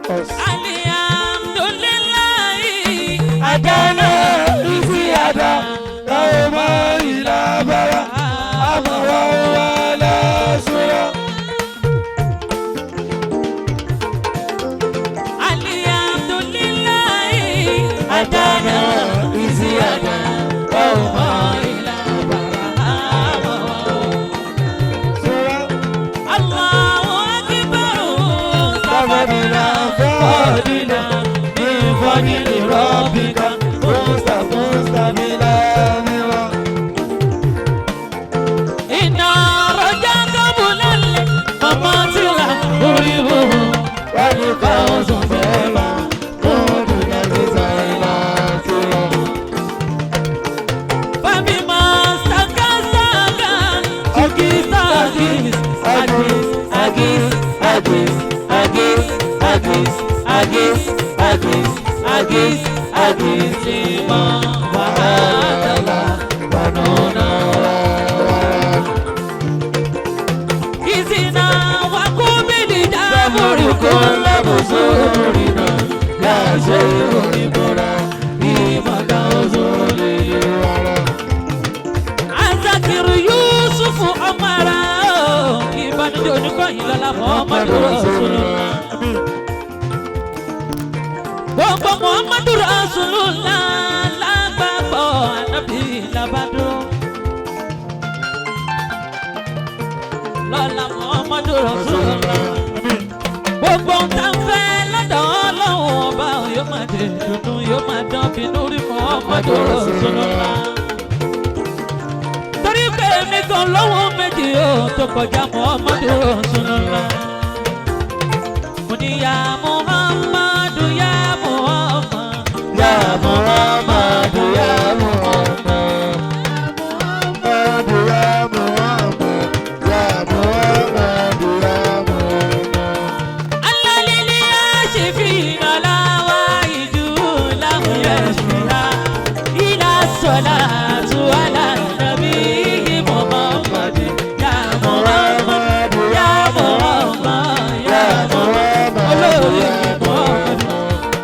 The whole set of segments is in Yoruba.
Alhamdulillahi adana iziyada kauma ila bara amawa wala sura. Alhamdulillahi adana iziyada kauma ila bara amawa sura. Allahu akbar sabadina fadila min fadli rabbika mustabila mira. Inna rajaka bulal mamatila uribu walikauzu bela kudu nazizaila sila. Fabima sakasaka agis agis agis agis agis agis agis agis agis agis agis lima wahadala banona izina wakubili daburi kula buzurina ya shayuri bora imaka uzuri wala. Azakiru Yusufu Amara ibani joni kwa ilala Muhammadu Rasulullah. Gbogbo Muhammadu Rasulullah lágbàgbọ́ ànábì làbádúró. Lọ́la Muhammadu Rasulullah. Gbogbo ń ta fẹ́ lọ́dọ̀ Ọlọ́run ọba yóò máa dé dùnú yóò máa dán bínú rí Muhammadu Rasulullah. Torí pé mi kan lọ́wọ́ méjì yóò tó kọjá Muhammadu Rasulullah. Mo ní ya Muhammadu ya Muhammad ya Muhammadu ya Muhammad Muhammadu ya Muhammad ya Muhammadu ya Muhammad. Allah lili ashifina la waidu lam yashfina ila salatu ala nabi Muhammad ya Muhammad ya Muhammad ya Muhammad.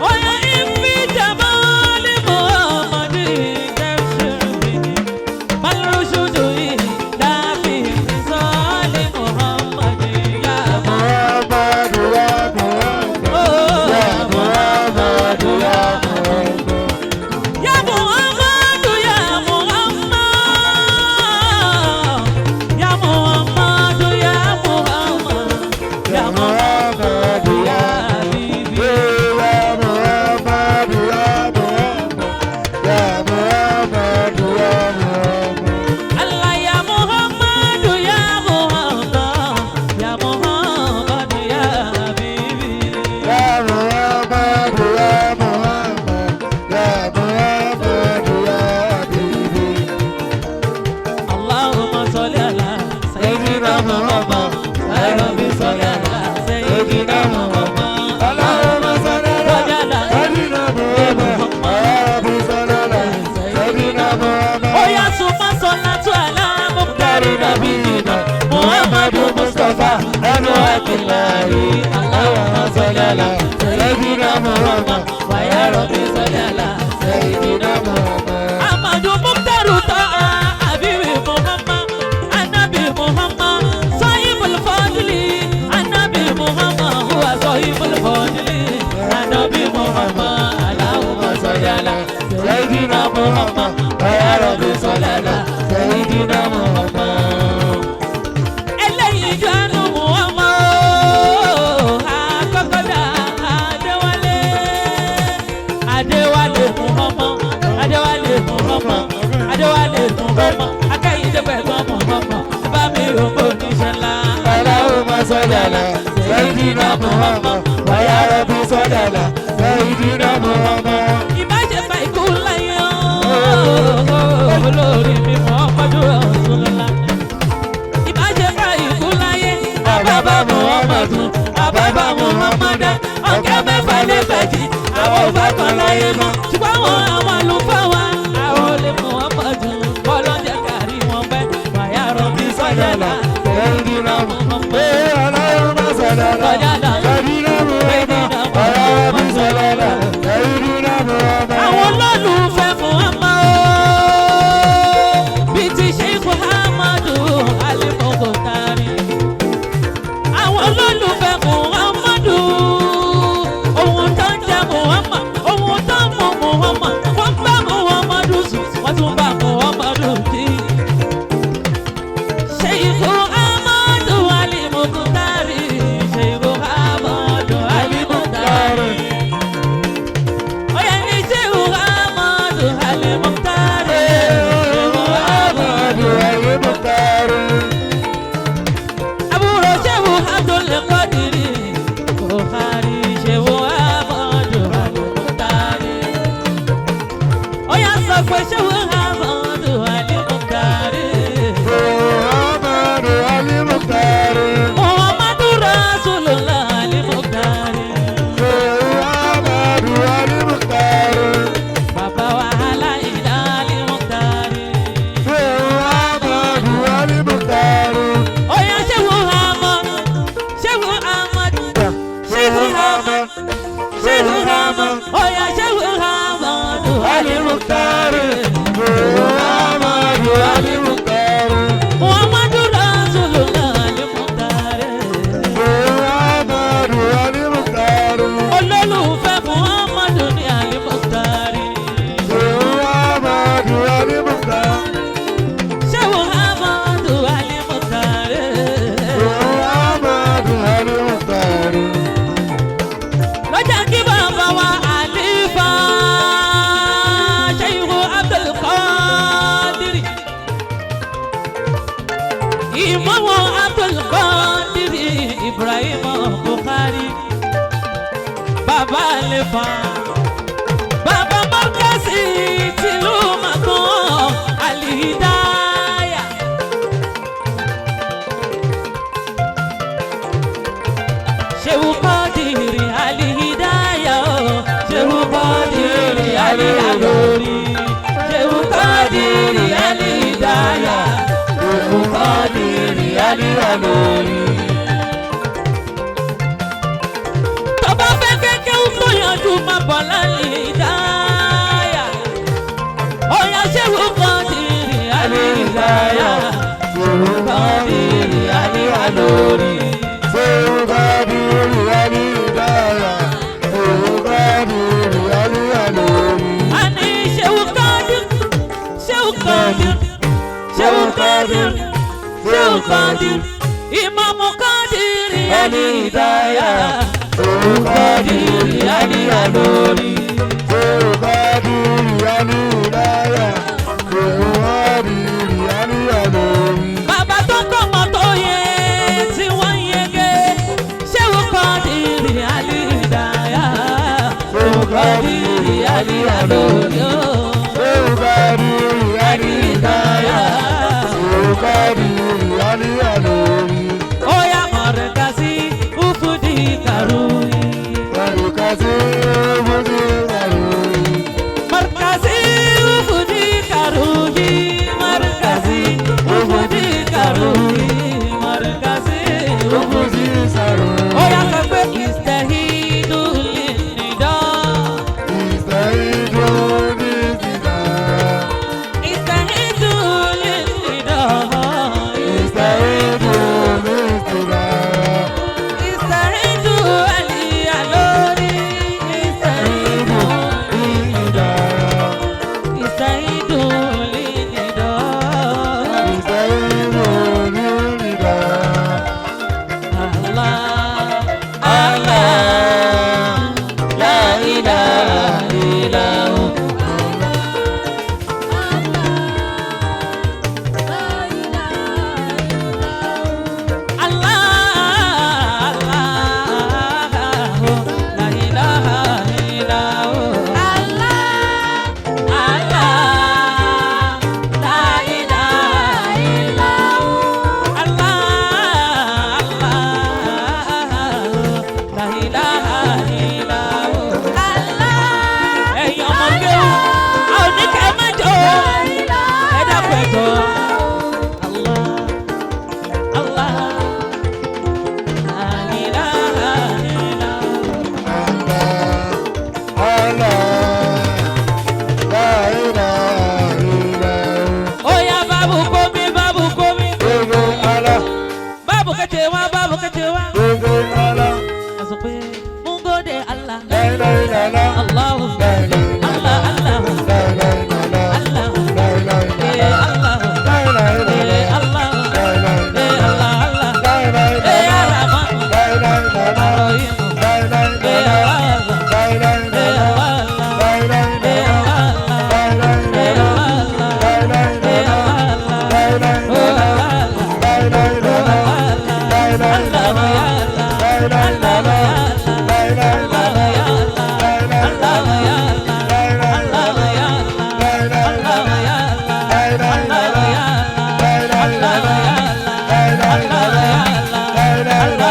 Oya ifi jamali Muhammad tafsiri malrushudu dafi misali Muhammad ya Muhammad ya Muhammad ya Muhammad ya Muhammad ya Muhammad ya Muhammad ya Muhammad ya Muhammad ya Muhammad ya Habibi ya Muhammad ya Muhammad ya Muhammad ya Muhammad. Allah ya Muhammad ya Muhammad ya Muhammad ya Habibi ya Muhammad ya Muhammad ya Muhammad ya Habibi. Allahumma salli ala sayyidina Muhammad ya Rabbi salli ala sayyidina Muhammad. Allahumma salli ala sayyidina Muhammad ya Rabbi salli ala sayyidina Muhammad. Oya suma salatu ala muqtari nabiyina Muhammadu Mustafa anu akilahi. Allahumma salli ala sayyidina Muhammad wa ya Rabbi salli ala sayyidina Muhammad. Amadu Muqtaru ta'a Habibi Muhammad Anabi Muhammad Sahibul Fadli Anabi Muhammad huwa Sahibul Fadli Anabi Muhammad. Allahumma salli ala sayyidina Muhammad wa ya Rabbi salli ala sayyidina Muhammad. Eléyìí jọ́nu Muhammad akọ́kọ́dá Adéwálé Adéwálé Muhammad Adéwálé Muhammad Adéwálé Muhammad akẹ́yìndégbẹ̀gbọ́n Muhammad bá mi rògbò níṣẹ́ ńlá. Allahumma salli ala sayyidina Muhammad wa ya Rabbi salli ala sayyidina Muhammad. Ìbáṣepọ̀ ikú láyé olórí mi Muhammadu Rasulullah. Ìbáṣepọ̀ ikú láyé àbábá Muhammadu àbábá Muhammadu ọ̀gá mẹ́fà lẹ́gbẹ̀jì àwọn òbá kan láyé mọ́ ṣùgbọ́n àwọn àlùfáà wa àwọn olè Muhammadu bọ́lọ́jẹ́ kárí wọn pẹ́ wàyà Rabbi salli ala sayyidina Muhammad. Allahumma salli ala sayyidina Muhammad. bàbá lè fà. Bàbá Mọ́kásì tìlú Màkàn Al-Hidayah. Ṣéwù Kọ́dìrì Al-Hidayah o. Ṣéwù Kọ́dìrì Al-Alori. Ṣéwù Kọ́dìrì Al-Hidayah. Ṣéwù Kọ́dìrì Al-Alori. Tọ́ba fẹ́ kékeré ń gbóyanjú máa bọ̀ Al-Hidayah. Ọ̀yà Ṣéwù Kọ́dìrì Al-Hidayah. Ṣéwù Kọ́dìrì Al-Alori. Ṣéwù Kọ́dìrì Al-Hidayah. Ṣéwù Kọ́dìrì Al-Alori. Ani Ṣéwù Kọ́dìrì, Ṣéwù Kọ́dìrì, Ṣéwù Kọ́dìrì, Ṣéwù Kọ́dìrì, Ìmáàmù Kọ́dìrì Al-Hidayah. Ṣéwù Kọ́dìrì Al-Alori. Ṣéwù Kọ́dìrì Al-Hidayah. Ṣéwù Kọ́dìrì Al-Alori. Bàbá tó kọ́ ọmọ tó yẹ tí wọ́n yege. Ṣéwù Kọ́dìrì Al-Hidayah. Ṣéwù Kọ́dìrì Al-Alori. Ṣéwù Kọ́dìrì Al-Hidayah. Ṣéwù Kọ́dìrì Al-Alori. Oya Markazi Ufudi Karui. Markazi Ufudi Karui. Markazi Ufudi Karui. Markazi Ufudi Karui. Markazi Ufudi Karui. Oya kakwe istahidu linida. Istahidu linida. Istahidu linida. Istahidu linida. Istahidu Al-Alori. Istahidu Linida. Istahidu linida. Istahidu linida. Allah, Allah, la ilaha illallah. Allah, Allah, la ilaha illallah. Allah, Allah, la ilaha illallah. Allah, Allah, la ilaha illallah. Allah, ẹ̀yin ọmọ kéwù, a ò ní kẹ́ ẹ má jó, ẹ dákun ẹ jọ. Allah, Allah, la ilaha illallah. Allah. La ilaha illallah. Oya babu komi, babu komi, Gbogbo Allah. babu kecewa, babu kecewa. Gbogbo Allah. A sọ pé mú gòdè Allah. La ilaha illallah. Allahu, La ilaha Allah, Allah, La ilaha illallah. Allah, La ilaha eh illallah. Allah, La ilaha eh illallah. Allah, La ilaha eh illallah. Allah, Allah, La ilaha eh illallah. Ar-Rahman, La ilaha illallah. Ar-Rahim, La ilaha eh illallah. Allah, La ilaha eh illallah. Allah, La ilaha eh illallah. Allah, La ilaha eh illallah. Allah, La ilaha eh illallah. Allah, La ilaha oh illallah. Allah, La ilaha oh illallah. Allah, La ilaha Allah, illallah. ya Allah, La ilaha Allah, illallah.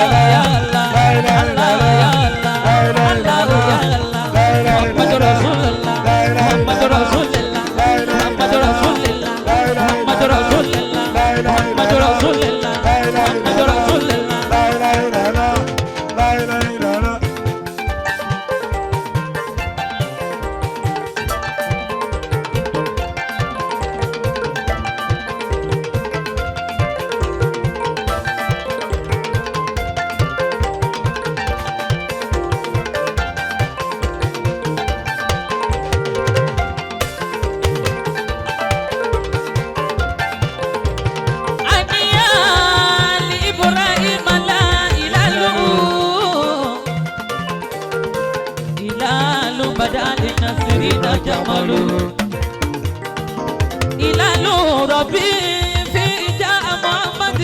ya Allah, La ilaha Allah, illallah. ya Allah, La ilaha Allah, illallah. ya Allah, La ilaha Allah, illallah. ya Allah, La ilaha Allah, ya Allah, La ilaha جمل إلى ربي في جاء محمد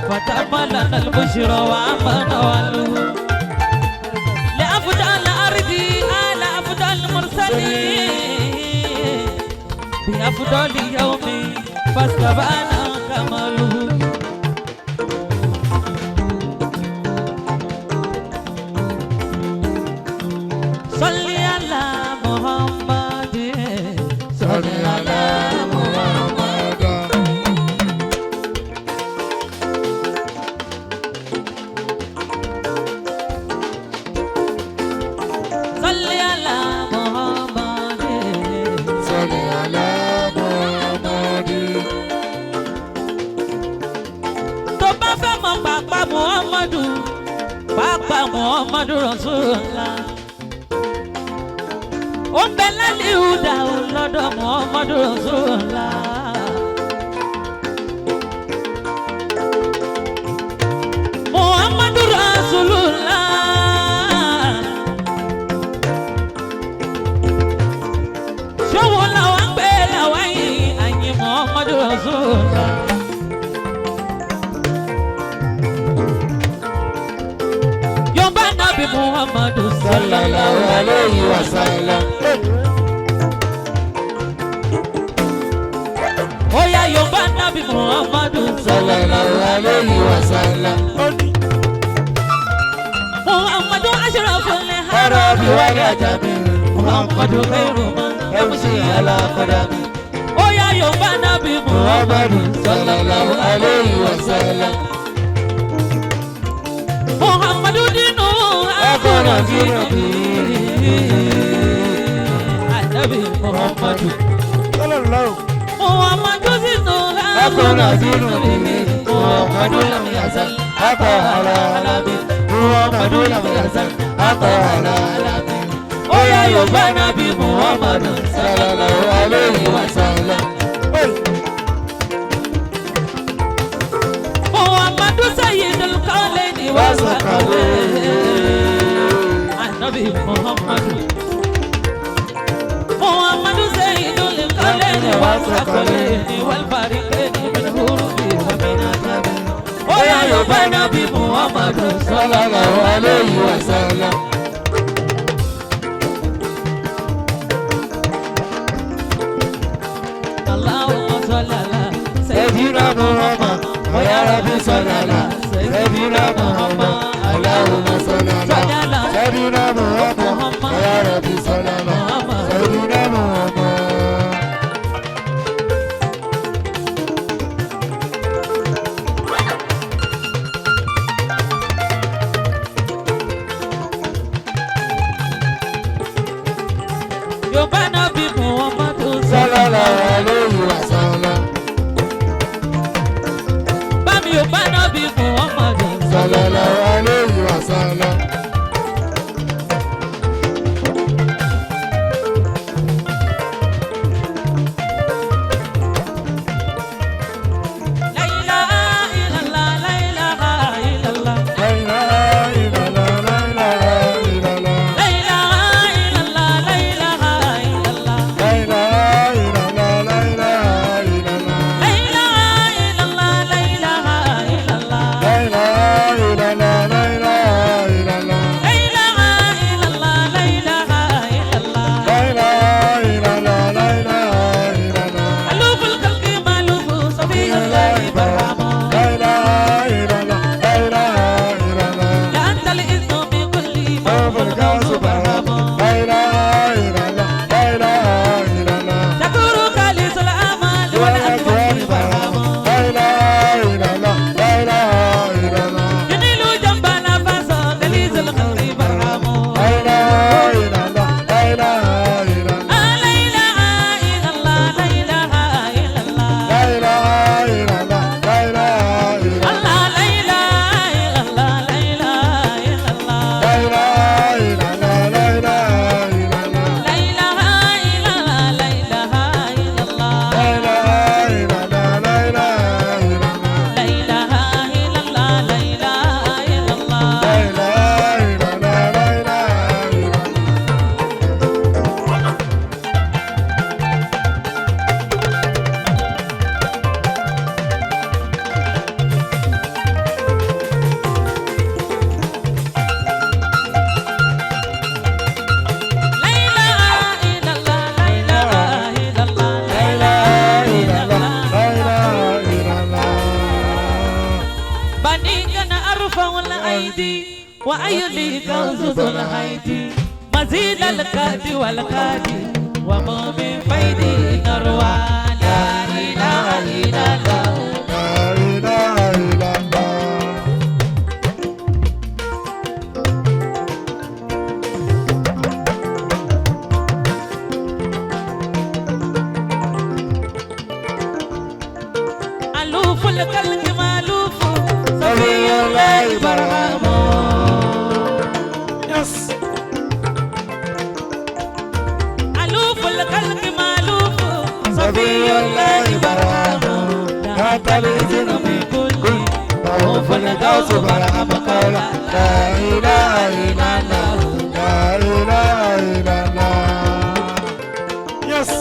فتم لنا البشرى وعمنا والو أفضل يوم فاستبان كماله صل على محمد صل على محمد صل على محمد صل على محمد. tó bá fẹ́ mọ̀ pàápàá Muhammadu pàápàá Muhammadu Rasulullah ó ń bẹ lálẹ́ ìhùdà lọ́dọ̀ Muhammadu Rasulullah. Muhammadu Rasulullah ṣòwò làwọn ń gbé làwọn yìí àyìn Muhammadu Rasulullah. Yorùbá Nábì Muhammadu Sallallahu alayhi wa sallam. Oya Yorùbá Nábì Muhammadu Sallallahu alayhi wa sallam. Muhammadu ashraful Arabi harabi wal ajami. Muhammadu khairu man Yamshi ala qadami. Oya Yorùbá Nábì Muhammadu Muhammadu sallallahu alayhi wa sallam. Muhammadu dinu Akọ̀nà dínú bí. Ànábì Muhammadu Sallallahu. Muhammadu dinu Akọ̀nà dínú bí. Muhammadu lam yazal. Akọ̀ ala alami. Muhammadu lam yazal. Akọ̀ ala alami. Oya Yorùbá Nábì Muhammadu Sallallahu alayhi wa sallam. Muhammadu sayyidul qawlaini wa saqalaini Ànábì Muhammadu Muhammadu sayyidul qawlaini wa saqalaini wal fariqaini min hurufi wa min ajabi Oya Yorùbá Nábì Muhammadu Sallallahu alayhi wa sallam. Allahumma salli ala Sayyidina Muhammad. Ya Rabbi salli ala Sayyidina Muhammad. Allahumma salli ala Sayyidina Muhammad. Ya Rabbi salli ala Sayyidina Muhammad. Yorùbá Nábì Muhammadu Sallallahu alayhi wa sallam. Bami Yorùbá Nábì Muhammadu Sallallahu alayhi wa sallam. La ilaha illallah, la ilaha illallah. La ilaha illallah, la ilaha illallah. La ilaha illallah, la ilaha illallah. La ilaha illallah, la ilaha illallah. La ilaha illallah, la ilaha illallah. La ilaha illallah, la ilaha illallah. La ilaha illallah, la ilaha illallah. La ilaha illallah, la ilaha illallah. Aluful khalqi ma'lufu sabiyallahi barhama. La ilaha illallah, la ilaha illallah. Ya antal izzu bi kulli ma Awwal fawqa kasu barhama. La ilaha illallah, la ilaha illallah. Shakuru khalisul amal wal akbar barhama. La ilaha illallah, la ilaha illallah. Yunilu jambana fasa dalizul khalqi barhama. La ilaha illallah, la ilaha illallah. La ilaha illallah, la ilaha illallah. La ilaha illallah, la ilaha illallah. Allah, la ilaha illallah, la ilaha illallah. La ilaha illallah, وأيلي كوز الهيدي مزيد الكاد والكادي وما من فيدي نروى لا إله إلا الله لا إله إلا الله ألوف الكلك مالوف صفي الله برهامه يس ألوف الكلك مالوف صفي الله برهامه لا تلزم من كل طوف القوس برهام قولا لا إله إلا الله لا إله إلا الله يس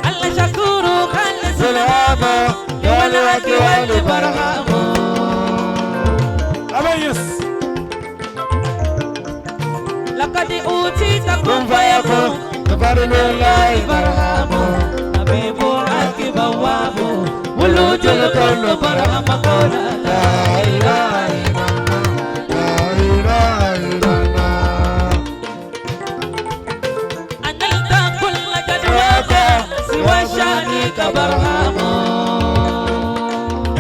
الله شكور كل سلامة يا الوقت والبرهام أبيس لقد أوتيت كن فيكون بفضل الله برهام حبيب حق بواب ولوج الكل برهم قولا لا إله إلا الله لا إله إلا الله أنلت كل جدواك سوى شانك برهم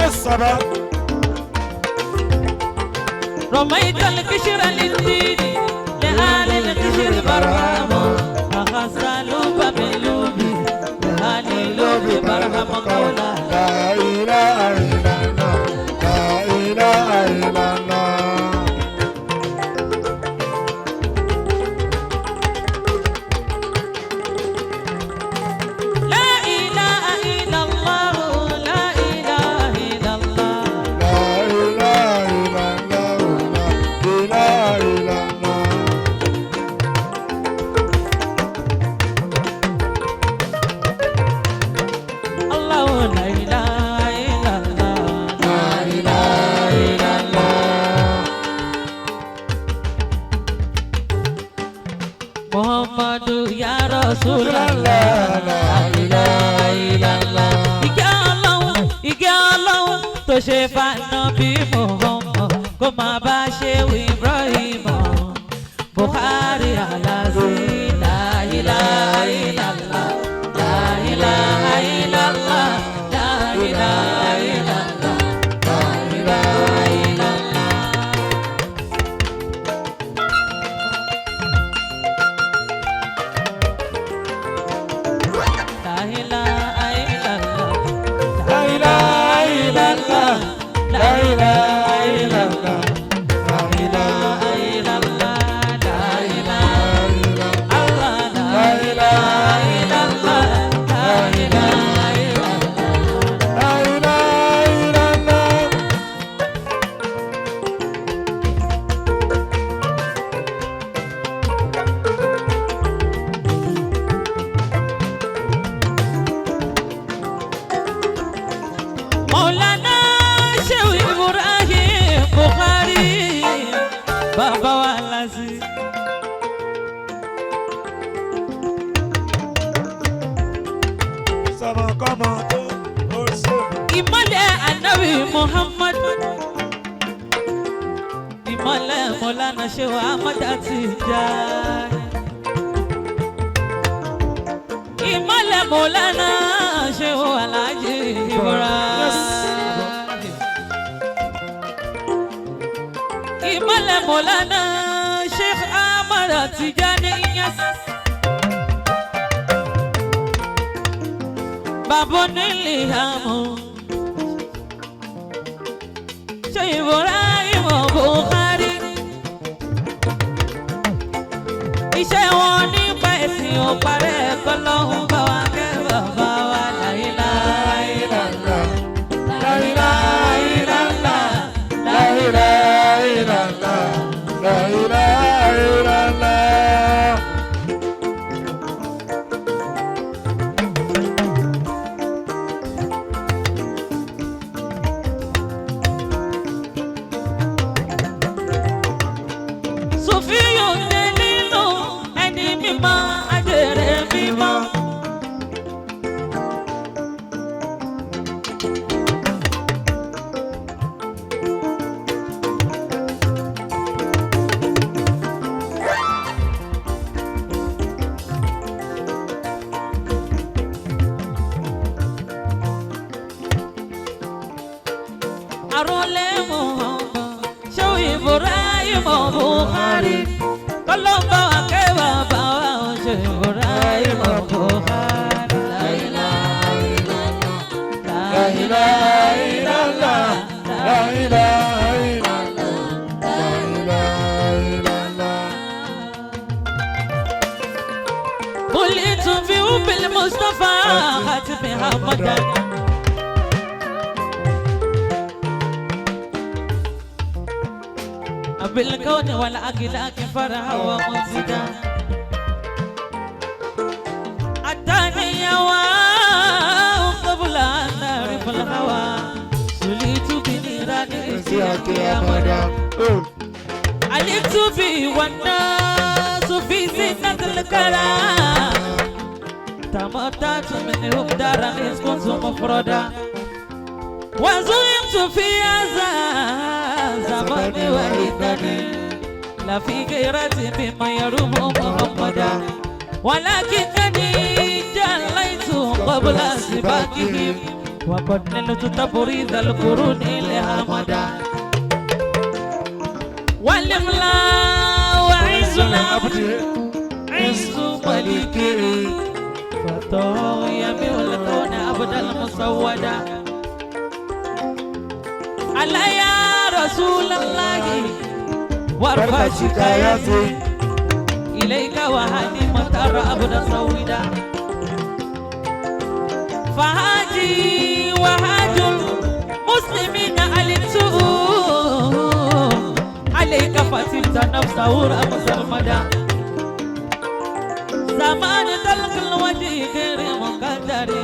الصبا رميت الكشر للدين لآل الكشر برهم أخذت لوب من لوبي لآل لوبي برهم قولا لا إله إلا الله لا إله إلا الله لا إله إلا الله لا إله إلا الله لا إله إلا الله لا إله إلا الله الله لا إله إلا الله لا إله إلا الله محمد يا رسول لا الله إله إلا الله ìkẹ́ Ọlọ́run tó ṣe fànàbí Muhammad kó máa bá ṣe Ibrahim Buhari Alazi la ilaha illallah la ilaha illallah la ilaha illallah la ilaha illallah. La ilaha illallah لا إله إلا الله لا إله إلا الله لا إله إلا لا إله إلا الله لا إله إلا الله لا إله إلا الله مولانا شيخ إبراهيم بخاري بابا والازي Sama kama also ìmọ́lẹ̀ ànábì Muhammad ìmọ́lẹ̀ Mọ́lánà Shehu Ahmad Tijani ìmọ́lẹ̀ Mọ́lánà Shehu Alhaji Ibrahim ìmọ́lẹ̀ Mọ́lánà Sheikh Ahmad Tijani Inyas bàbá onílé àmọ́ Sheikh Ibrahim Bukhari iṣẹ́ wọn nípa ẹ̀sìn ò parẹ́ kọ́lọ́hún bá wa kẹ́ bàbá wa la ilaha illallah la ilaha illallah la ilaha illallah. لا إله إلا الله Sùfíyù ní nínú ẹni mímọ́ ajẹ́rẹ́ mímọ́. Buhari. Kọ́lọ́mbà wa kẹ́wà bá wa ó ṣe Ibrahim Buhari. La ilaha illallah. La ilaha illallah. La ilaha illallah. La ilaha illallah. بليت في حب المصطفى خاتم حمدا بالكون والأخلاق فرحا ومنزدا أتاني يوم قبل أن نعرف الهوى سليت بنيران إسياك يا مدى علمت بي والناس في زينة الكرام تمتعت منهم دارا إذ كنت مفردا وزعمت في هذا زمان وإنني لا في غيرتي بما يروم محمدا ولكنني جليت قبل سباقهم وقد نلت تبريد القرون إليها مدى والإملاء وعز العبد عز ملكه فطايا بالكون أبدا المسودة على يا رسول الله وارفع شكايتي إليك وهاني مطر أبدا سويدا فهاجي وهاج المسلمين علمته عليك فتلت نفسه رأس المدى زمان تلك الوجه غير مقدر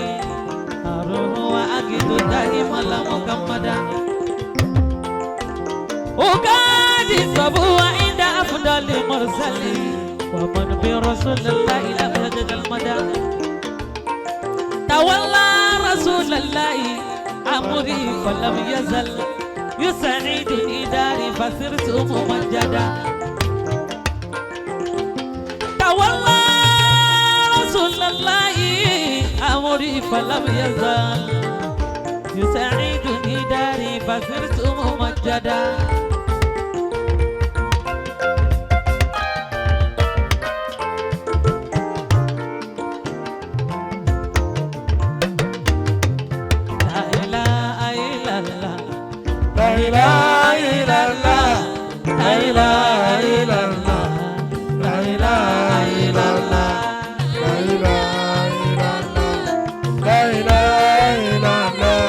أروح وأجد دائما لا مكمدا وقادي صبوا عند أفضل المرسلين ومن برسول الله لم يجد المدى تولى رسول الله أمري فلم يزل يسعدني داري فصرت ممجدا تولى رسول الله أمري فلم يزل يسعدني داري فصرت ممجدا La ilaha illallah. La ilaha illallah. La ilaha illallah. La ilaha illallah. La ilaha illallah.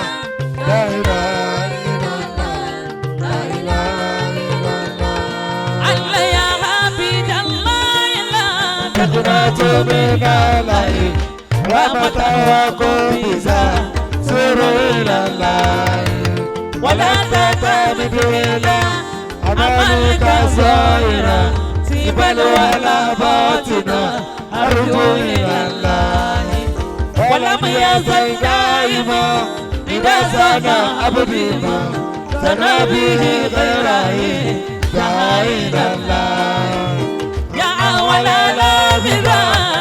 La ilaha illallah. La ilaha illallah. Allah ya Habib Allah la Takunatu billahi rahmatan wa qubiza suru ilallah ولا تعتمد إلا عملك ظاهرا تبل ولا باطنا أرجو إلى الله ولم يزل دائما إذا سنى أبديما سنى به غيره دعا إلى الله يا أول الأنبياء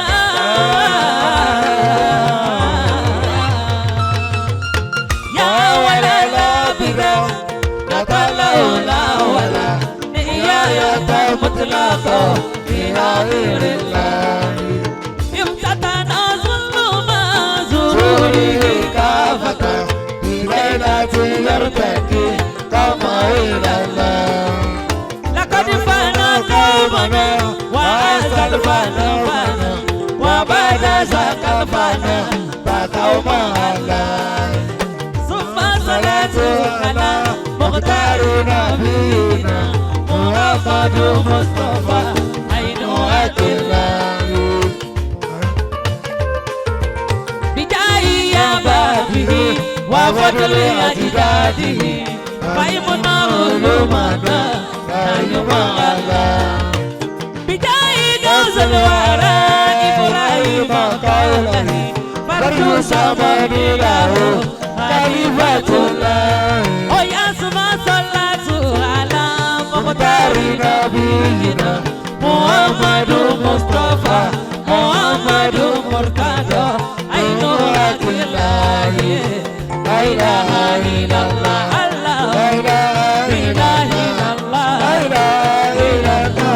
مطلقا في غير الله امتدنا ظلم زوره كافة في ليلة يرتقي كما إلى الله لقد فانا قومنا وأزل فانا فانا وبعد ذاك الفانا بقوا مع الله ثم صلاة على مختار نبينا محمد مصطفى عين الله بداية يا بابه وفضل أجداده فيمنا علومنا دائما الله بداية جوز الوراء إبراهيم قوله فرد سمن له خليفة الله ويا سما صلاة على مختار نبينا محمد مصطفى محمد مرتضى عين الله لا إله إلا الله لا إله إلا الله لا إله إلا الله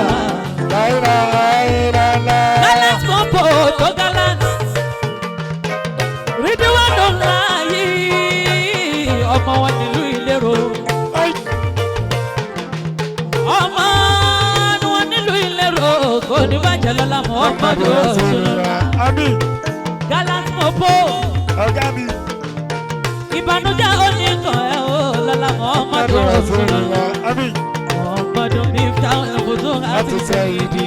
ní bàjẹ́ lọ́la Muhammadu Rasulullah. Àmín. Gallant Mopo. Ọ̀gá mi. Ìbànújẹ́ oníkan ẹ̀ o lọ́la Muhammadu Rasulullah. Àmín. Muhammadu Miftah al-Futuh àti Sayyidi.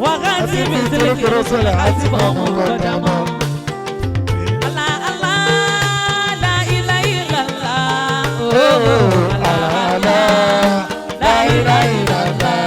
Wákàtí mi sílẹ̀ kí Rasulullah àti bọ̀mù kọjá mọ́. Allah Allah la ilaha illallah. Allah Allah la ilaha illallah.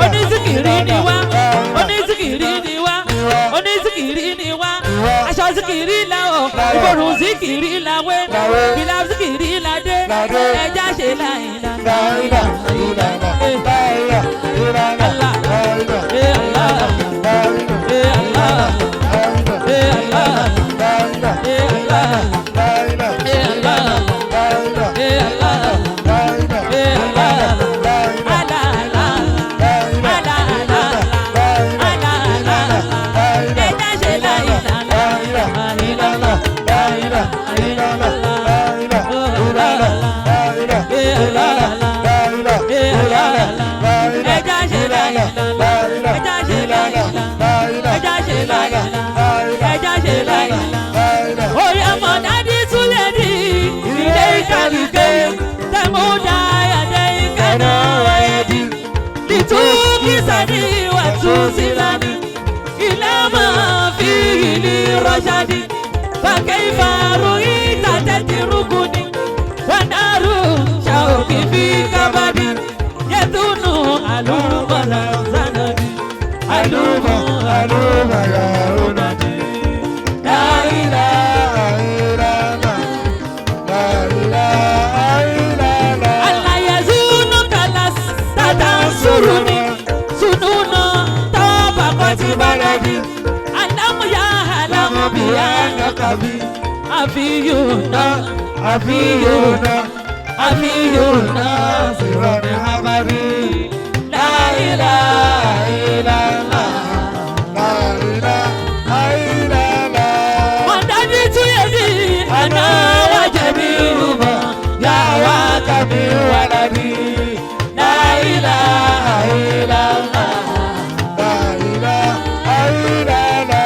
Onísìkìrì ni wá, onísìkìrì ni wá, onísìkìrì ni wá, aṣọ síkìrì la o, ìbòrùn síkìrì la wé, fìlà síkìrì la dé, ẹja ṣe láìla. فكيف رؤيت تتركني ونار شوقي في كبدي يدون ألوم زندي ألوم يا ولدي لا إله إلا الله لا إله إلا الله الله يزونك لست تنصرني سنون طبقة بلدي بأنك بي أفيونا سرور حبري لا إله إلا الله لا إله إلا الله مددت يدي أنا وجميعهما يا وكبي ولدي لا إله إلا الله لا إله إلا الله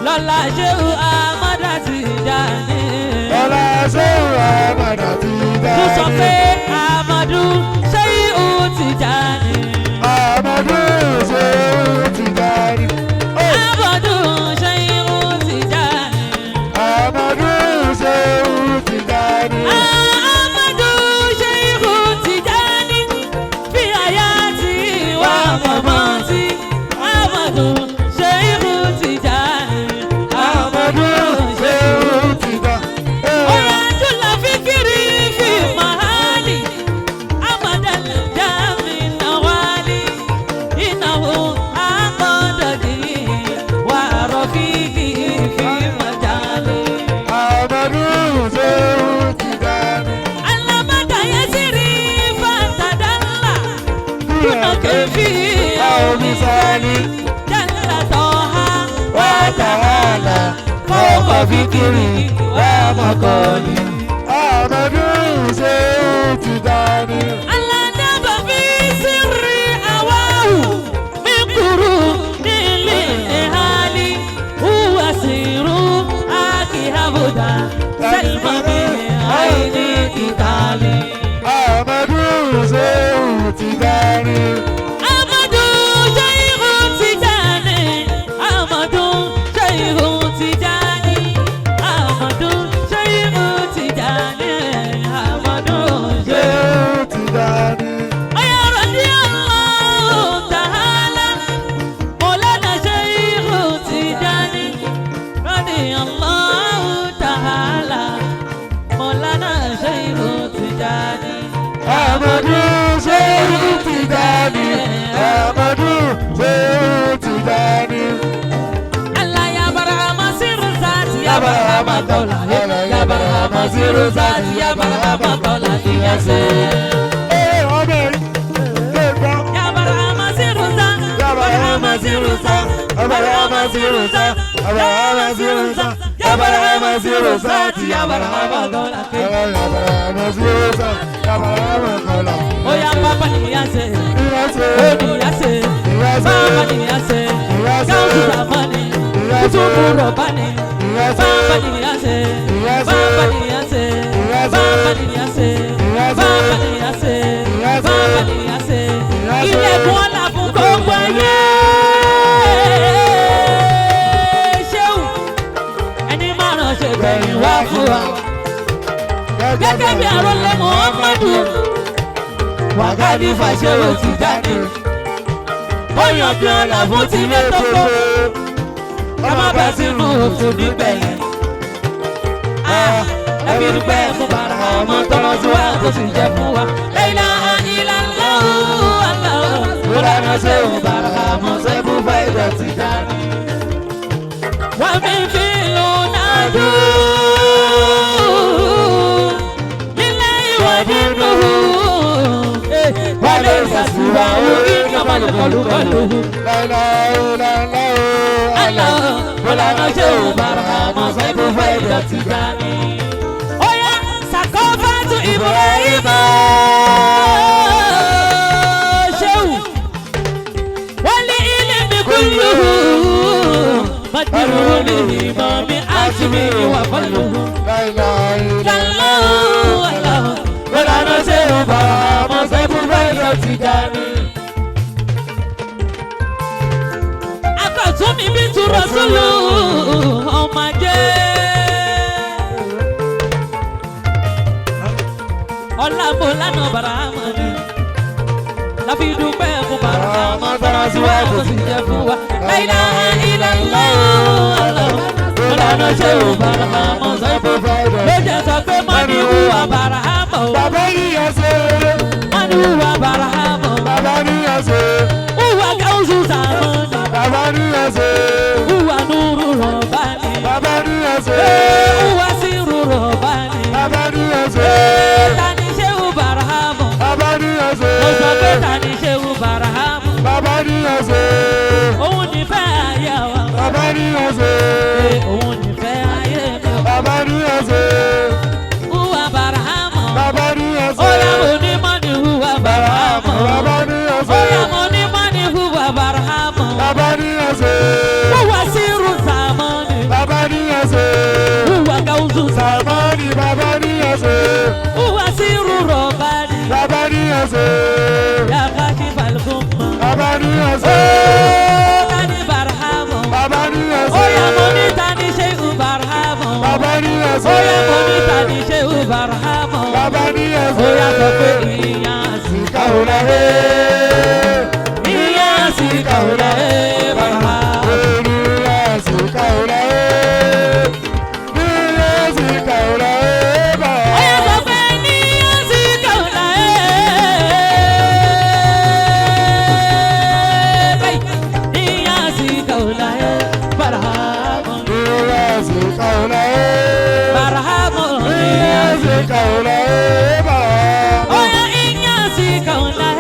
Lọ́lá Ṣéhù Ahmada Tijani. Lọ́lá Ṣéhù Ahmada Tijani. Tó sọ pé Ahmadu Ṣéhù Tijani. Ahmadu Ṣéhù Tijani. Ahmadu Ṣéhù Tijani. Ahmadu Ṣéhù Tijani. Ahmadu Ṣéhù Tijani. Fi àyà tí wà mọ̀mọ́ sí. Ahmadu Ṣéhù Tijani. Ahmadu Ṣéhù Tijani. Oyè Jula fikiri fi mahali. Ahmadu fíkìrì wá mọ̀kọ́lì. Amadu ṣe ti dání. Aládàbà fi sírì àwáhù mi kúrú nílé ìhálí. Wúwa sírù àkìhábùdà sẹ́lmà mi àìní ìtàlí. Amadu ṣe ti dání. Amadu Ṣẹ́yìnbó Tijani. Amadu Ṣẹ́yìnbó Tijani. Amadu Ṣẹ́yìnbó Tijani. Amadu Ṣe ti dání. Oya radiyallahu ta'ala. Maulana Ṣẹ́yìnbó Tijani. Radiyallahu ta'ala. Maulana Ṣẹ́yìnbó Tijani. Amadu ṣe ti dání. Amadu ṣe ti dání. Allah ya barhama sirru zati ya barhama kaula ya barhama sirru zati ya barhama kaula ya se Ọmọ yìí lè gbọ́. ya barhama sirru zati ya barhama sirru zati ya barhama sirru zati ya barhama sirru zati ya barhama sirru zati ya barhama kaula o ya papa ni ya se o ni ya se papa ni ya se kausu zamani kutubu robani papa ni ya se papa ni ya se papa ni ya se papa ni ya se papa ni ya se ilẹ̀kùn ọ̀la fún gbogbo ayé ṣéwù ẹni márùn ṣe gbẹ̀yìn wá fún wa gẹ́gẹ́ bí àròlé Muhammadu wàgádì fàṣẹwò ti jáde ó yàn bí ọ̀la fún tilé tó kó ká má bẹ́ sínú òfò nígbẹ̀yìn. Ẹbí dúpẹ́ fún bàrà ọmọ tọrọ sí wa tó sì jẹ fún wa. Lẹ́yìnlá ìlànà aláwọ̀ ó dáná ṣe ò bàrà ọmọ sẹ́kù fẹ́ ìdọ̀tí dání. Wà mí fi lónàdú nílé ìwà nínú. Wà lè ṣàṣùwà orí ìjọba lùkọlùkọlù. Bọ́lá ṣe ò bára àmọ́ sẹ́kù fẹ́ ìdọ̀tí dání. Ó yá sàkófà tún Ibrahim ṣéwù. Wọ́n ní ilé mi kúlù. Mọ̀tìrú ní ìmọ̀ mi àṣìmí ìwà fọ́lù. Bọ́lá ṣe ò bára àmọ́ sẹ́kù fẹ́ ìdọ̀tí dání. Akọ̀tún mi bí tu Rasulu ọmọdé. Ọlámọ̀lánà Bàrámà ni. Láfi dúpẹ́ fún Bàrámà tọ́ra síwájú tó sì jẹ́ fún wa. Láìlá ìlànà Mọ̀lánà ṣe ò Bàrámà sẹ́kù fẹ́. Ló jẹ́ sọ pé mọ́ni hùwà Bàrámà o. Bàbá yíyá ṣe. Mọ́ni hùwà Bàrámà o. Bàbá yíyá ṣe. Hùwà gáúsù sàmọ́ni. Bàbá yíyá ṣe. Hùwà núrù rọ̀bánì. Bàbá yíyá ṣe. Hùwà sírù rọ̀bánì. Bàbá yíyá ṣe. Tani Ṣéhù Bàrámà. Bàbá yíyá ṣe. Mo sọ pé tani Ṣéhù Bàrámà. Bàbá yíyá ṣe. Òun nífẹ̀ ayé wa. Bàbá yíyá ṣe. Òun nífẹ̀ ayé mi. Bàbá yíyá ṣe. Hùwà Bàrámà. Bàbá yíyá ṣe. Ó yá mo ní mọ́ ní hùwà Bàrámà. Bàbá yíyá ṣe. Ó yá mo ní mọ́ ní hùwà Bàrámà. Bàbá yíyá ṣe. Hùwà sírù sàmọ́ni. Bàbá yíyá ṣe. Hùwà gáúsù sàmọ́ni. Sàmọ́ni bàbá yíyá ṣe. Hùwà sírù rọ̀bánì. Bàbá yíyá ṣe. Yá káṣí falùkùnmá. Bàbá yíyá ṣe. Tani Bàrámà. Bàbá yíyá ṣe. Ó yá mo ní tani Ṣéhù Bàrámà. Bàbá yíyá ṣe. Ó yá mo ní tani Ṣéhù Bàrámà. Bàbá yíyá ṣe. Ó yá sọ pé ìyá sí Kàwé ìyá sí kàwé Bàrámà. Ó yá sọ pé ìyá sí kàwé. Ìyá sí kàwé Bàrámà. Bàrámà ìyá sí. Ó yá ìyá sí kàwé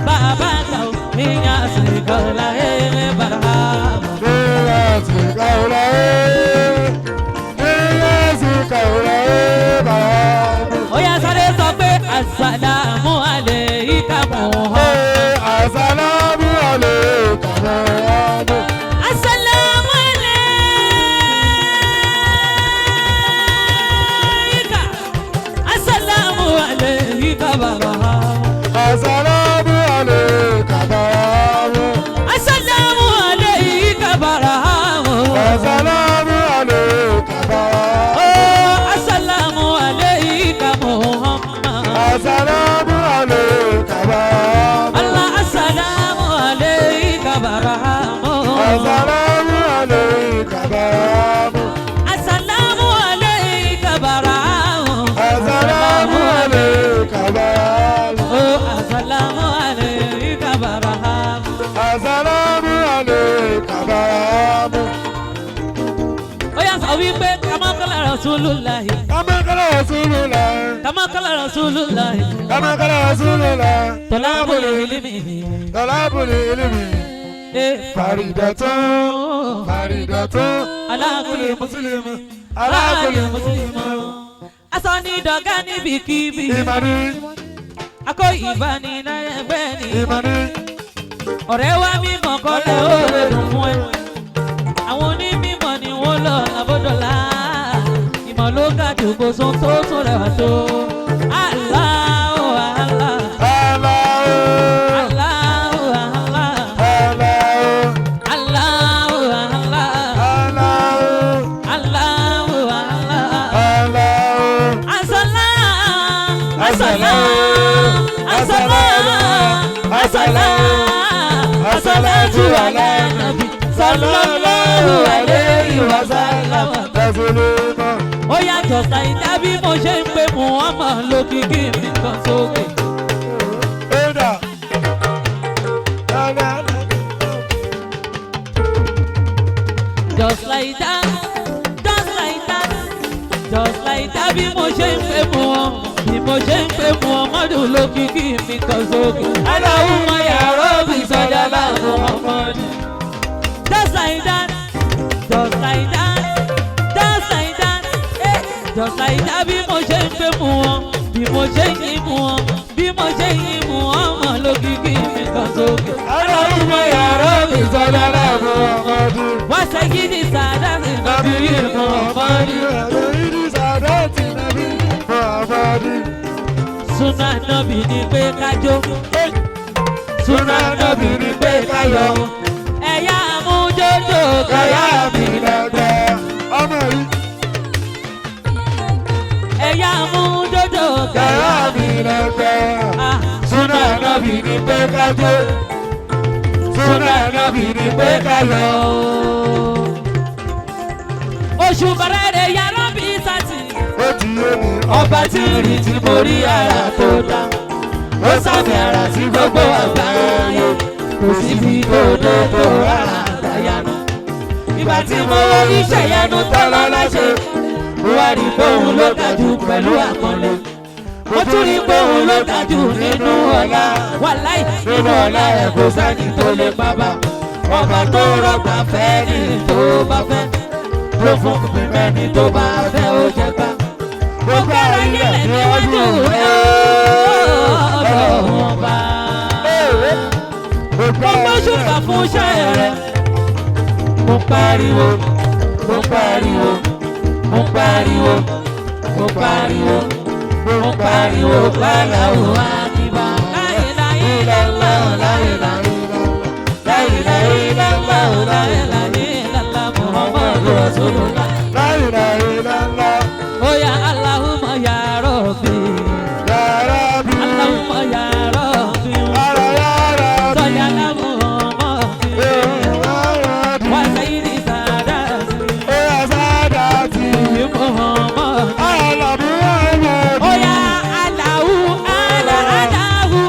bàbá kàwé ìyá sí kàwé Bàrámà. barahamu. Assalamu alayka barahamu. Assalamu alayka barahamu. Assalamu alayka barahamu. Oh, assalamu alayka barahamu. Assalamu alayka barahamu. Ó yá sọ wípé kamakala Rasulullahi. Kamakala Rasulullah. Kamakala Rasulullahi. Kamakala Rasulullah. Talabul ilmi. Talabul ilmi. Faridatun. Faridatun. Ala kulli muslimin. Ala kulli muslimin. Asani dọ̀gá níbikíbi. Ìmọ̀ni. Akọ ìbánilẹ́gbẹ́ ni. Ìmọ̀ni. Ọ̀rẹ́ wa mímọ̀ kọ́lẹ̀ ó lè dùn fún ẹ. Àwọn onímọ̀ ni wọ́n lọ lábọ́dọ̀lá. Ìmọ̀ ló ga jù kó sún tó tún rẹwà tó. Allahu Allah. Allahu. Allahu Allah. Allahu. Allahu Allah. Allahu. Allahu Allah. Allahu. As-salam. As-salam. As-salam. As-salam. As-salatu ala nabi. Sallallahu alayhi wa sallam. Rasulullah. Ó yàtọ̀ ṣàìdá bí mo ṣe ń pe Muhammad lókìkí mi kan sókè. Ẹ̀dá. Just like that, just like that, just like that bí mo ṣe ń pe Muhammad, bí mo ṣe ń pe Muhammad lókìkí mi kan sókè. Allahumma ya Rabbi sallallahu alaihi Muhammad. Just like that, just like that, just like that, just like that bí mo ṣe ń pe Muhammad, bí mo ṣe ń yìn Muhammad, bí mo ṣe ń yìn Muhammad lókìkí mi kan sókè. Allahumma ya Rabbi sallallahu alaihi Muhammad. Wa sayyidi sadati nabiyyi Muhammad. Súnà Nábì ni pé ká jó. Súnà Nábì ni pé ká yọ̀. Ẹ̀yà àmújójó káyà mi lẹ́gbẹ́. Ọmọ yìí. Ẹ̀yà àmújójó Káyà káyà mi lẹ́gbẹ́. Ah, Súnà Nábì ni pé ká jó. Súnà Nábì ni pé ká yọ̀. oṣù bẹ̀rẹ̀ ya Rabbi sátì. Ó ti yé mi. Ọba tí ń rìn tí mo rí ara tó dá. Ó sàmì ara sí gbogbo àgbáyé. Kò síbi òde tó rárá àgbáyanu. Ìgbà tí mo rí ṣẹ̀yẹnu tọ́lọ́ láṣẹ. Mo wá rí bóun ló dájú pẹ̀lú àpọ́nlé. Mo tún rí bóun ló dájú nínú ọlá. Wàláì nínú ọlá ẹ̀ kò sẹ́ni tó lè bàbá. Ọba tó rọgbà fẹ́ ní tó bá fẹ́. Ló fún mi mẹ́ni tó bá fẹ́ ó jẹ gbà. Mo fẹ́ràn nílẹ̀ níwájú rẹ̀ ọ̀dọ̀ wọn bá. Mo gbóṣùbà fún iṣẹ́ rẹ̀. Mo pariwo, mo pariwo, mo pariwo, mo pariwo, mo pariwo pàlàwò àdìbà. Láyé lọ́lá, láyé lọ́lá, láyé lọ́lá, Muhammadu Rasulullah. Oya Allahumma ya Rabbi. Ya Rabbi. Allahumma ya Rabbi. Ara ya Rabbi. Salli ala Muhammad. Wa sayyidi sadati. Oya Sadati. Muhammad. Ala Muhammad. Oya Allahu, Allahu.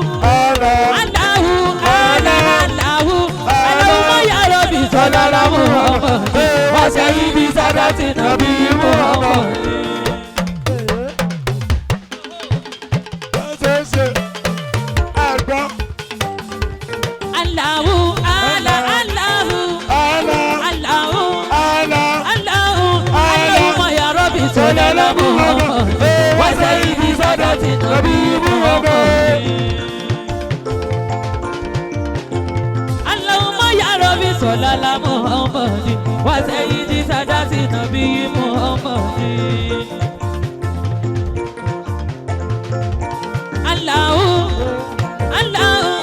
Allahumma ya Rabbi. Salli ala Muhammad. Wa sayyidi sadati Nabi Muhammad. Allahu, Allahu. Allahumma ya Rabbi salli ala Muhammad wa sayyidi sadati Nabi Muhammad. Allahumma ya Rabbi salli ala Muhammad wa sayyidi sadati Nabi Muhammad. Allahu, Allahu.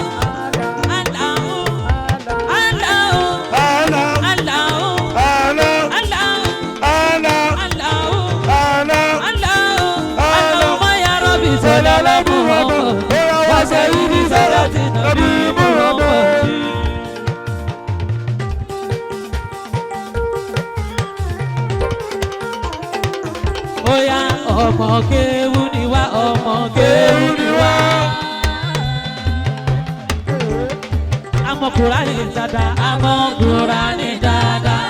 ọmọ kéwú ni wá ọmọ kéwú ni wá. Àmọ́ Kùránì dáadáa àmọ́ Kùránì dáadáa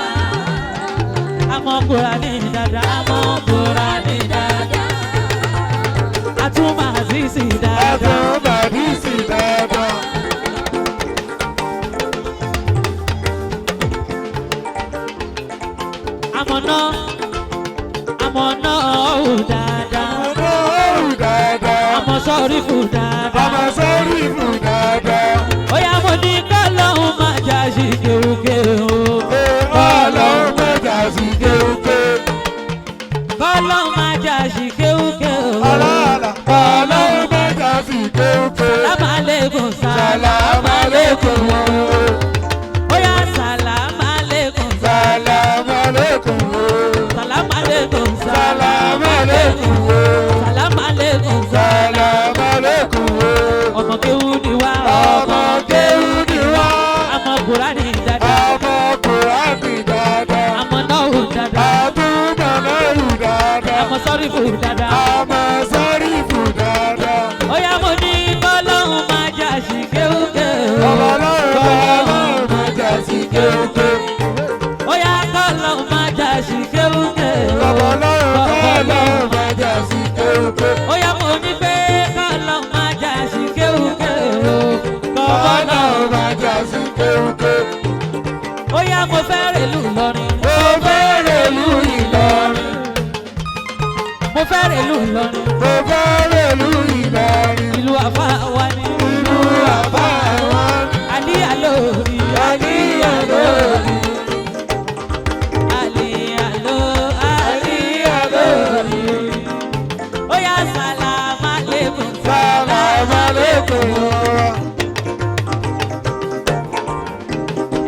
àmọ́ Kùránì dáadáa àmọ́ Kùránì dáadáa. Àtúmọ̀ àdìsí dáadáa. Àtúmọ̀ àdìsí dáadáa. Àmọ́ náà ọ̀hún dáadáa. Àmọ́ sọ́rí fún dáadáa. Àmọ́ sọ́rí fún dáadáa. Ó yá mo ní kọ́lọ́hún máa jà sí kéwúkéwú. Kọ́lọ́hún máa jà sí kéwúkéwú. Kọ́lọ́hún máa jà sí kéwúkéwú. Kọ́lọ́hún máa jà sí kéwúkéwú. Sàlámù alékùm Sàlámù alékùm. Ó yá sàlámù alékùm. Sàlámù alékùm. Sàlámù alékùm. Sàlámù alékùm. Sàlámù alékùm. Sàlámù alékùm. Ọmọ kéwú ni wá. Ọmọ kéwú ni wá. Àmọ́ Kùránì dáadáa. Àmọ́ Kùránì dáadáa. Àmọ́ náhù dáadáa. Àtúmọ̀ náhù dáadáa. Àmọ́ sọ́rí fún dáadáa. Àmọ́ sọ́rí fún dáadáa. Ó yá mo ní kọ́lọ́hún máa jà sí kéwúkéwú. Kọ́lọ́hún máa jà sí kéwúkéwú. Ó yá kọ́lọ́hún máa jà sí kéwúkéwú. Kọ́lọ́hún máa jà sí kéwúkéwú. Ó yá mo ní pé kọ́lọ́hún máa jà sí kéwúkéwú. Kọ́lọ́hún máa jà sí kéwúkéwú. Ó yá mo fẹ́ rèlú Ìlọrin. Mo fẹ́ rèlú Ìlọrin. Mo fẹ́ rèlú Ìlọrin. Mo fẹ́ rèlú Ìlọrin. Ìlú àfà wa ni. Ìlú àfà wa ni. Àlíyá lórí. Àlíyá lórí. Àlíyá lórí. Ó yá sàlámù alékùm. Sàlámù alékùm.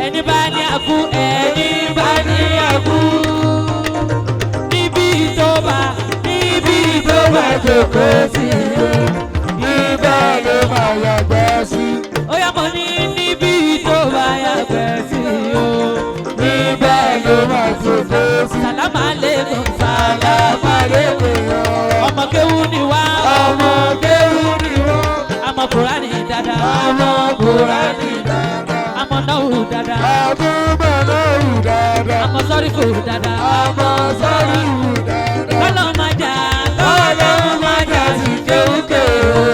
Ẹni bá ní àkú ẹni bá ní àkú. Níbi tó bá jókòó sí ibẹ̀ ló máa yàgbẹ́ sí. Ó yá mo ní níbi tó bá yàgbẹ́ sí o. Ibẹ̀ ló máa jókòó sí. Sàlámù alékùm. Sàlámù alékùm. Ọmọ kéwú ni wá. Ọmọ kéwú ni wá. Àmọ́ Kùránì dáadáa. Àmọ́ Kùránì dáadáa. Àmọ́ náhù dáadáa. Àtúmọ̀ náhù dáadáa. Àmọ́ sọ́rí fún dáadáa. Àmọ́ sọ́rí fún dáadáa. Kọ́lọ́hún máa jà. Kọ́lọ́hún máa jà sí kéwúkéwú.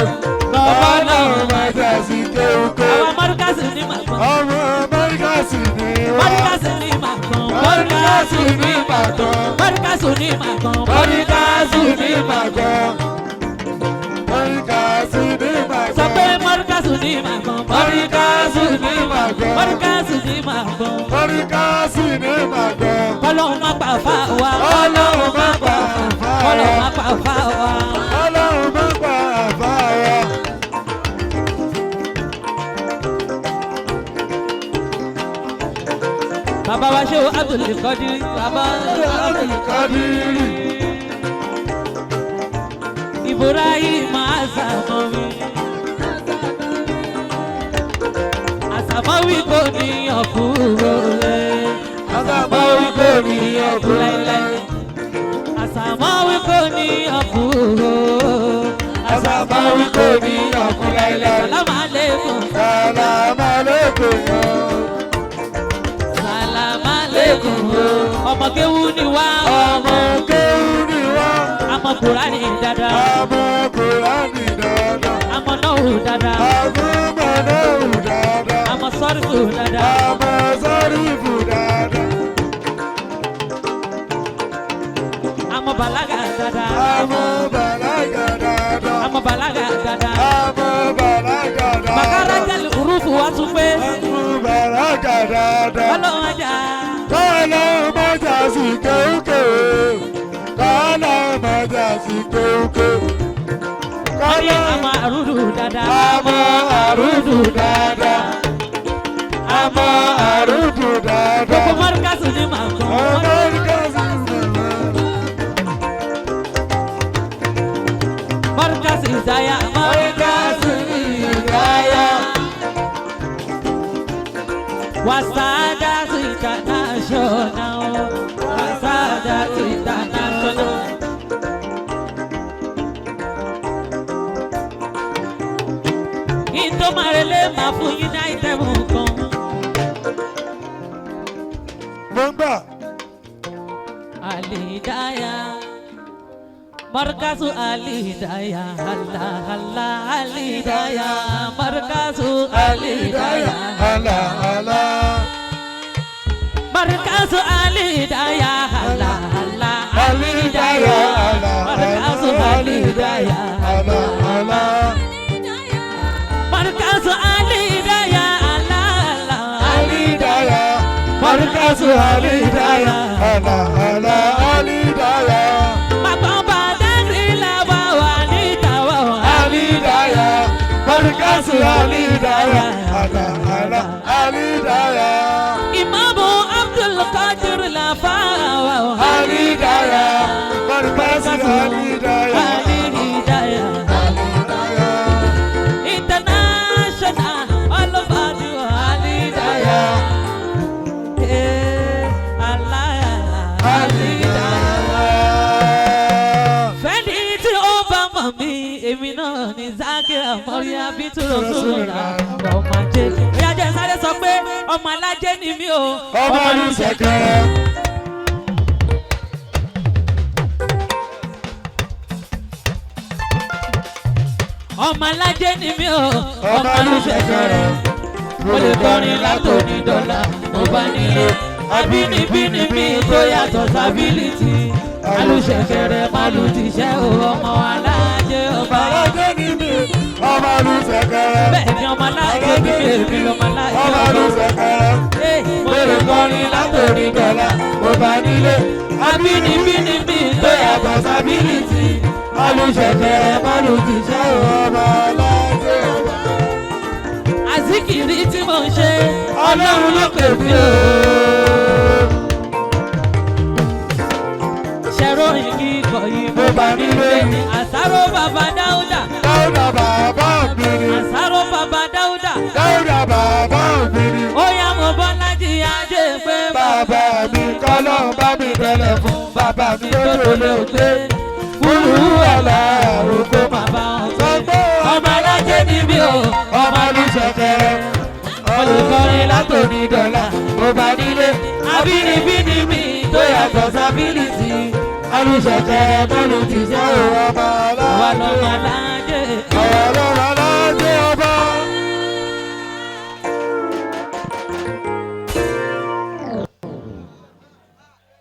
Kọ́lọ́hún máa jà sí kéwúkéwú. Àwọn mọ́rúkásì ní màgbọ́n. Ọmọ Mọ́ríkàsì ni wá. Mọ́rúkásì ní màgbọ́n. Mọ́ríkàsì ní Ìbàdàn. Mọ́rúkásì ní màgbọ́n. Mọ́ríkàsì ní Ìbàdàn. Mọ́ríkàsì ní Ìbàdàn. Sọ pé mọ́rúkásì ní màgbọ́n. Mọ́ríkàsì ní Ìbàdàn. Mọ́rúkásì ní màgbọ́n. Mọ́ríkàsì ní Ìbàdàn. Kọ́lọ́hún má pa fà wá. Ọlọ́run má pa àfà wa. Kọ́lọ́hún má pa fà wá. Ọlọ́run má pa àfà wa. Bàbá wa ṣe Abdul Qadir. Bàbá Abdul Qadir. Ibrahim Asamawi. Asamawi kò ní ọkùnrin rẹ̀. Asamawi kò ní ọkùnrin. Asamawi kò ní ọkùnrin. Asamawi kò ní ọkùnrin. Sàlámù alékùm. Sàlámù alékùm. Sàlámù alékùm. Ọmọ kéwú ni wá. Ọmọ kéwú ni wá. Àmọ́ Kùránì dáadáa. Àmọ́ Kùránì dáadáa. Àmọ́ náhù dáadáa. Àtúmọ̀ náhù dáadáa. Àmọ́ sọ́rí fún dáadáa. Àmọ́ sọ́rí fún dáadáa. Àmọ́ bàlágà dáadáa. Àmọ́ bàlágà dáadáa. Àmọ́ bàlágà dáadáa. Àmọ́ bàlágà dáadáa. Bàkárà jẹ́lì urúfù wá tún pé. Àmọ́ bàlágà dáadáa. Kọ́lọ́hún ajá. Kọ́lọ́hún máa jà sí kéwúkéwú. Kọ́lọ́hún máa jà sí kéwúkéwú. Wọ́n ní àmọ́ àrùdù dáadáa. Àmọ́ àrùdù dáadáa. Àmọ́ àrùdù dáadáa. Gbogbo mọ́rúkásì ní màgbọ́n. Mọ́ríkàsì ní Mọ́rúkásì ìdáyà. Mọ́ríkàsì ní Ìdáyà. Wasada International. Wasada International. máa relé máa fún yín ní àìtẹ́mù kan. mo ń gbà. Alidaya Markazu Alidaya Allah Allah Alidaya Markazu Alidaya Allah Allah. Markazu Alidaya Allah Allah Alidaya Markazu Alidaya Allah Allah. Markazu Alidaya Allah Allah Alidaya. Markazu Alidaya. Allah Allah Alidaya. Mabamba Dagri Lawa Walitawa Alidaya. Markazu Alidaya. Allah Allah Alidaya. Imamu Abdul Qadir Lafawa Alidaya. Markazu Alidaya. Alidaya International all over the world Alidaya Allah Alidaya. Fẹ́ni tí ó bá mọ̀ mí èmi náà ní Zakira Mọ́ríyá bí túrò sóra ọmọ ajé. Ìyá jẹ́ sáré sọ pé ọmọ alájẹ́ ni mí o. Ọmọ olùṣèkẹrẹ. Ọmọ alájẹ́ ni mí o. Ọmọ olùṣèkẹrẹ. Mo lè kọrin látòní dọ́là mo bá nílé. Abínibí ni mí tó yàtọ̀ sábìlìtì. Alùṣẹ̀kẹ̀rẹ̀ málù ti ṣẹ́ o ọmọ alájẹ́ ọba. Alájẹ́ ni mí. Ọmọ olùṣèkẹrẹ. Bẹ́ẹ̀ ni ọmọ alájẹ́ ni mí èmi lọ́mọ alájẹ́ Ọmọ ọba. olùṣèkẹrẹ. Mo lè kọrin látòní dọ́là mo bá nílé. Abínibí ni mí tó yàtọ̀ sábìlìtì. Alùṣẹ̀kẹ̀rẹ̀ málù ti ṣẹ́ o Ọmọ alájẹ́ ọba. Àzíkìrí tí mo ń ṣe Ọlọ́run ló pè mí o. Ṣẹ̀rọ igi kọ̀ yìí mo bá nílé ní àsáró bàbá Dáúdà. Dáúdà bàbá òbírí. Àsáró bàbá Dáúdà. Dáúdà bàbá òbírí. Ó yá mo Bọ́lájí Adé pé Bàbá mi kọ́lọ́ bá mi tẹ̀lé fún bàbá mi tó lè gbé. Fúlù ọ̀la òkú bàbá ọ̀gbẹ́. Ọmọ alájẹ́ ni mí o. Ọmọ olùṣèkẹrẹ. Olùkọrin látòní dọ́là mo bá nílé. Abínibí ni mí tó yàtọ̀ sábìlìtì. Alùṣẹ̀kẹ̀rẹ̀ mọ́lù ti ṣẹ́ o. Ọmọ Wà alájẹ́. lọ́mọ alájẹ́